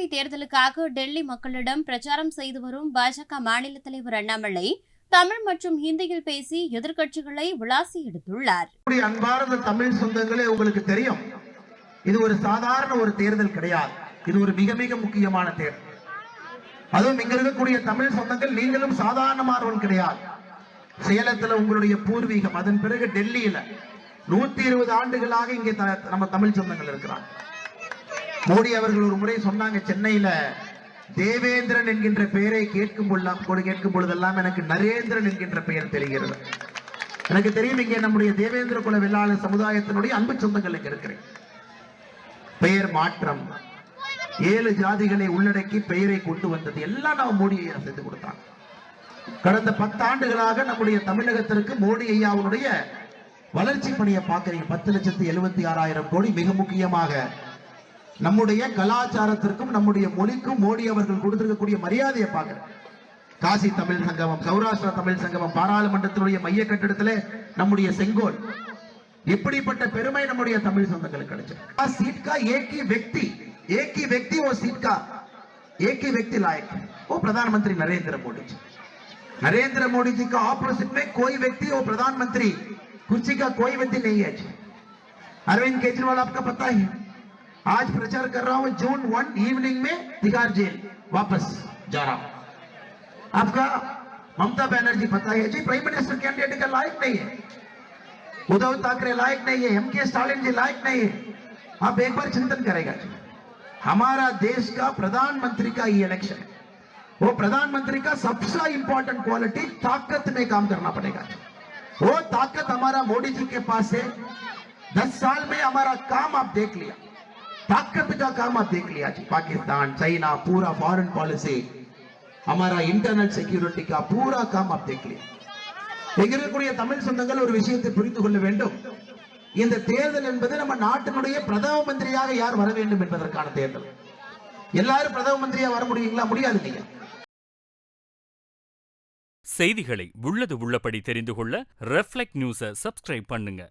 சட்டப்பேரவை தேர்தலுக்காக டெல்லி மக்களிடம் பிரச்சாரம் செய்து வரும் பாஜக மாநில தலைவர் அண்ணாமலை தமிழ் மற்றும் ஹிந்தியில் பேசி எதிர்க்கட்சிகளை விளாசி எடுத்துள்ளார். அன்பார்ந்த தமிழ் சொந்தங்களே, உங்களுக்கு தெரியும், இது ஒரு சாதாரண ஒரு தேர்தல் கிடையாது. இது ஒரு மிக மிக முக்கியமான தேர்தல். அதுவும் இங்க இருக்கக்கூடிய தமிழ் சொந்தங்கள் நீங்களும் சாதாரணமானவர்கள் கிடையாது. சேலத்துல உங்களுடைய பூர்வீகம், அதன் பிறகு டெல்லியில 120 ஆண்டுகளாக இங்கே நம்ம தமிழ் சொந்தங்கள் இருக்கிறாங்க. மோடி அவர்கள் ஒரு முறை சொன்னாங்க, சென்னையில தேவேந்திரன் என்கின்ற பெயரை கேட்கும் பொழுதெல்லாம் எனக்கு நரேந்திரன் என்கின்ற பெயர் தெரிகிறது. எனக்கு தெரியும், இங்கே நம்முடைய தேவேந்திர குல வெள்ளாளர் சமுதாயத்தினுடைய அன்பு சொந்தங்கள் இங்க இருக்கிறேன். பெயர் மாற்றம், 7 ஜாதிகளை உள்ளடக்கி பெயரை கொண்டு வந்தது எல்லாம் நம்ம மோடி ஐயா செய்து கொடுத்தாங்க. கடந்த 10 ஆண்டுகளாக நம்முடைய தமிழகத்திற்கு மோடி ஐயாவுடைய வளர்ச்சி பணியை பார்க்கிறீங்க. 10,76,000 கோடி. மிக முக்கியமாக நம்முடைய கலாச்சாரத்திற்கும் நம்முடைய மொழிக்கும் மோடி அவர்கள் கொடுத்திருக்கக்கூடிய மரியாதையை பார்க்கிறேன். காசி தமிழ் சங்கமம், சௌராஷ்டிரா தமிழ் சங்கமம், பாராளுமன்றத்தினுடைய மைய கட்டிடத்திலே நம்முடைய செங்கோல், இப்படிப்பட்ட பெருமை நம்முடைய தமிழ் சொந்தங்களுக்கு கிடைச்சது. सीट का एक ही व्यक्ति वो सीट का एक ही व्यक्ति लायक है, वो प्रधानमंत्री नरेंद्र मोदी जी. नरेंद्र मोदी जी का ऑपोजिट में कोई व्यक्ति, वो प्रधानमंत्री कुर्सी का कोई व्यक्ति नहीं है. अरविंद केजरीवाल आपका पता है, आज प्रचार कर रहा हूं, जून 1 इवनिंग में तिहाड़ जेल वापस जा रहा हूं. आपका ममता बनर्जी पता है जी, प्राइम मिनिस्टर कैंडिडेट का लायक नहीं है. उद्धव ठाकरे लायक नहीं है, एमके स्टालिन जी लायक नहीं है. आप एक बार चिंतन करेगा जी, हमारा देश का प्रधानमंत्री का ये इलेक्शन है. वो प्रधानमंत्री का सबसे इंपॉर्टेंट क्वालिटी ताकत में काम करना पड़ेगा. वो ताकत हमारा मोदी जी के पास है. 10 साल में हमारा काम आप देख लिया, ताकत का काम आप देख लिया जी. पाकिस्तान, चाइना, पूरा फॉरेन पॉलिसी, हमारा इंटरनल सिक्योरिटी का पूरा काम आप देख लिया. எங்களுடைய தமிழ் சொந்தங்கள் ஒரு விஷயத்தை புரிந்து கொள்ள வேண்டும். இந்த தேர்தல் என்பது நம்ம நாட்டினுடைய பிரதம மந்திரியாக யார் வர வேண்டும் என்பதற்கான தேர்தல். எல்லாரும் பிரதம மந்திரியா வர முடியுங்களா? முடியாது. நீங்க செய்திகளை உள்ளது உள்ளபடி தெரிந்து கொள்ள ரெஃப்ளெக்ட் நியூஸை சப்ஸ்கிரைப் பண்ணுங்க.